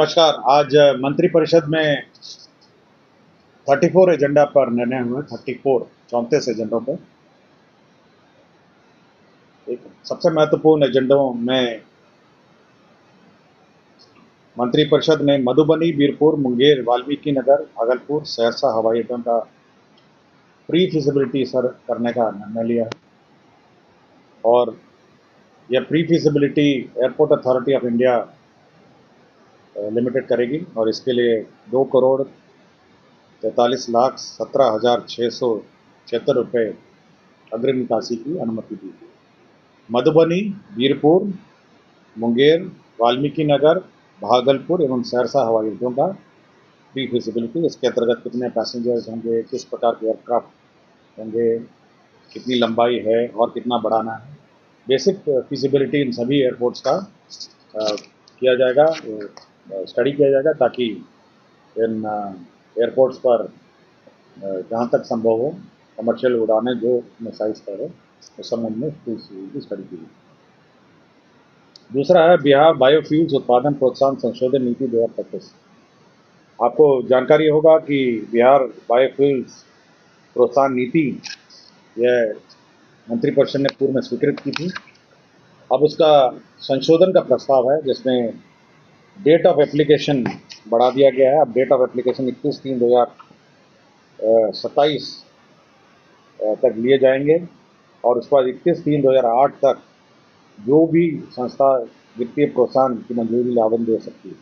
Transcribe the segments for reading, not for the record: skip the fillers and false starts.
नमस्कार। आज मंत्रिपरिषद में 34 एजेंडा पर निर्णय हुए। 34 एजेंडों पर एक सबसे महत्वपूर्ण एजेंडों में मंत्रिपरिषद ने मधुबनी, बीरपुर, मुंगेर, वाल्मीकि नगर, भागलपुर, सहरसा हवाई अड्डों का प्री फिजिबिलिटी सर करने का निर्णय लिया है। और यह pre feasibility airport authority of India limited करेगी और इसके लिए 2,43,17,676 रुपये अग्रिम निकासी की अनुमति दी गई। मधुबनी, बीरपुर, मुंगेर, वाल्मीकि नगर, भागलपुर एवं सहरसा हवाई अड्डों का प्री फिजिबिलिटी, इसके अंतर्गत कितने पैसेंजर्स होंगे, किस प्रकार के एयरक्राफ्ट होंगे, कितनी लंबाई है और कितना बढ़ाना है, बेसिक फिजिबिलिटी इन सभी एयरपोर्ट्स का किया जाएगा, स्टडी किया जाएगा, ताकि इन एयरपोर्ट्स पर जहाँ तक संभव हो कमर्शियल उड़ानें जो साइज पर है उस संबंध में की स्टडी की गई। दूसरा है बिहार बायोफ्यूल्स उत्पादन प्रोत्साहन संशोधन नीति 2025। आपको जानकारी होगा कि बिहार बायोफ्यूल्स प्रोत्साहन नीति यह मंत्रिपरिषद ने पूर्व में स्वीकृत की थी। अब उसका संशोधन का प्रस्ताव है, जिसमें डेट ऑफ एप्लीकेशन बढ़ा दिया गया है। अब डेट ऑफ एप्लीकेशन 21/3/2027 तक लिए जाएंगे और उसके बाद 31/3/2008 तक जो भी संस्था वित्तीय प्रोत्साहन की मंजूरी आवेदन दे सकती है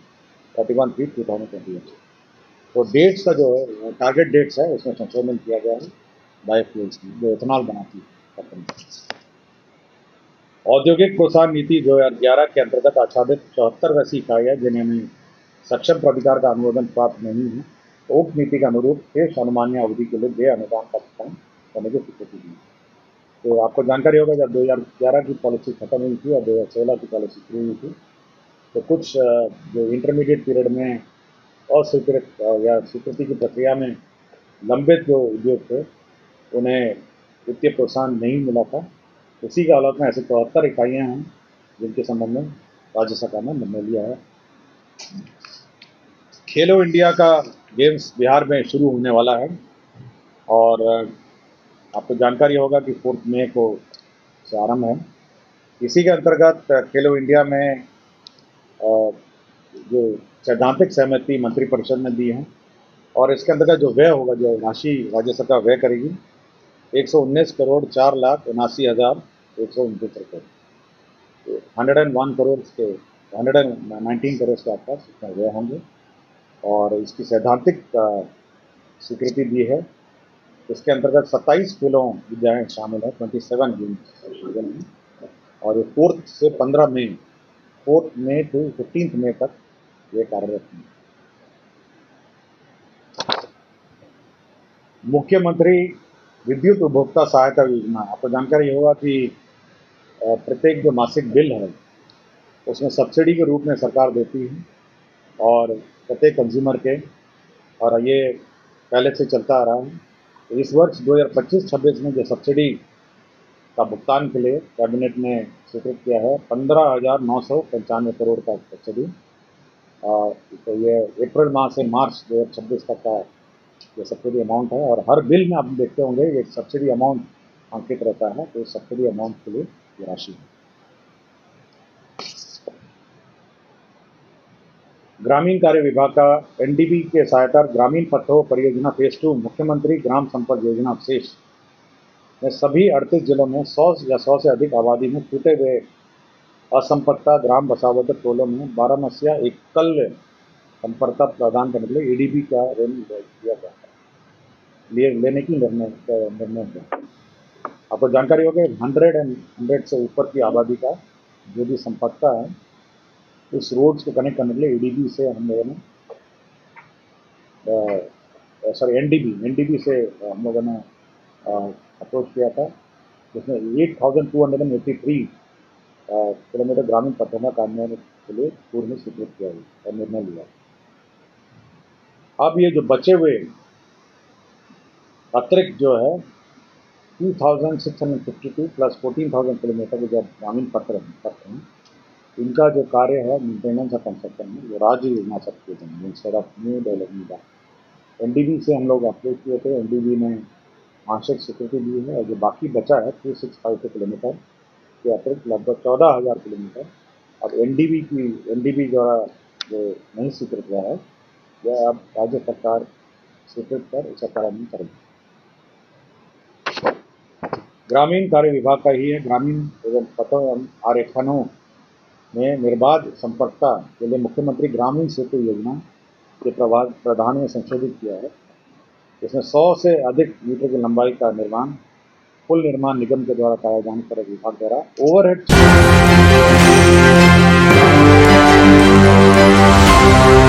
31/3/2021। तो डेट्स का जो है टारगेट डेट्स है उसमें संशोधन किया गया है बायोफ्यूल्स की, जो इथेनॉल बनाती है कंपनी। औद्योगिक प्रोत्साहन नीति 2011 के अंतर्गत आच्छादित 74 वैसी इकाइयाँ जिन्हें सक्षम प्राधिकार का अनुमोदन प्राप्त नहीं है, तो उक्त नीति के अनुरूप शेष अनुमान्य अवधि के लिए व्यय अनुदान का भुगतान करने की स्वीकृति दी। तो आपको जानकारी होगा, जब 2011 की पॉलिसी खत्म हुई थी और 2016 की पॉलिसी शुरू हुई थी, तो कुछ जो इंटरमीडिएट पीरियड में अस्वीकृत या स्वीकृति की प्रक्रिया में लंबित जो उद्योग थे उन्हें वित्तीय प्रोत्साहन नहीं मिला था। इसी के हालत में ऐसे 74 इकाइयाँ हैं जिनके संबंध में राज्य सरकार ने निर्णय लिया है। खेलो इंडिया का गेम्स बिहार में शुरू होने वाला है और आपको जानकारी होगा कि 4 मई को से आरंभ है। इसी के अंतर्गत खेलो इंडिया में जो सैद्धांतिक सहमति मंत्रिपरिषद ने दी है और इसके अंतर्गत जो व्यय होगा, जो राशि राज्य सरकार व्यय करेगी, 119,04,89,129 रुपये, 101 करोड़ के 119 करोड़ के आसपास इसका व्यय होंगे और इसकी सैद्धांतिक स्वीकृति दी है। इसके अंतर्गत 27 खेलों विद्याएँ शामिल है, 27 गेम्स शामिल हैं और ये 4 से 15 मई 4 मई टू 15 मई तक ये कार्यरत हैं। मुख्यमंत्री विद्युत उपभोक्ता सहायता योजना, आपको जानकारी होगा कि प्रत्येक जो मासिक बिल है उसमें सब्सिडी के रूप में सरकार देती है और प्रत्येक कंज्यूमर के, और ये पहले से चलता आ रहा है। इस वर्ष 2025-26 में जो सब्सिडी का भुगतान के लिए कैबिनेट ने स्वीकृत किया है 15,995 करोड़ का सब्सिडी। तो ये अप्रैल माह से मार्च 2026 तक का ये सब्सिडी अमाउंट है और हर बिल में आप देखते होंगे ये सब्सिडी अमाउंट अंकित रहता है, तो सब्सिडी अमाउंट के लिए ये राशि है। ग्रामीण कार्य विभाग का एनडीबी के सहायता ग्रामीण पथों परियोजना फेज 2 मुख्यमंत्री ग्राम संपर्क योजना अवशेष में सभी 38 जिलों में 100 या 100 से अधिक आबादी में टूटे हुए असंपर्कता ग्राम बसावदर टोलों में 12 मसीहा एकल संपर्कता प्रदान करने के लिए एडीबी का ऋण दिया जाता है, लेने की निर्णय है। आपको जानकारी होगी 100 से ऊपर की आबादी का जो भी संपर्कता है इस रोड्स को कनेक्ट करने के लिए एडीबी से हम लोगों ने एनडीबी से हम लोगों ने अप्रोच किया था, जिसमें 8,283 किलोमीटर ग्रामीण पथों का कार्यान्वयन के लिए पूर्व में स्वीकृत किया और निर्णय लिया। अब ये जो बचे हुए अतिरिक्त जो है 2,652 प्लस 14,000 किलोमीटर के जब ग्रामीण पथ हैं इनका जो कार्य है मेंटेनेंस और कंस्ट्रक्शन में वो राज्य योजना सब किए जाएंगे instead of new development bank. NDB से हम लोग अप्रोच किए थे, एनडीबी ने आंशिक स्वीकृति दी है और जो बाकी बचा है 3652 किलोमीटर के अतिरिक्त लगभग 14,000 किलोमीटर अब एनडीबी द्वारा जो नहीं स्वीकृत हुआ है वह अब राज्य सरकार स्वीकृत कर इसका कार्यान्वयन करेगी। ग्रामीण कार्य विभाग का ही है। ग्रामीण एवं पथों एवं आरेखनों में निर्बाध संपर्कता के लिए मुख्यमंत्री ग्रामीण सेतु योजना के प्रावधान में संशोधित किया है। इसमें 100 से अधिक मीटर की लंबाई का निर्माण पुल निर्माण निगम के द्वारा कराए जाने पर विभाग द्वारा ओवरहेड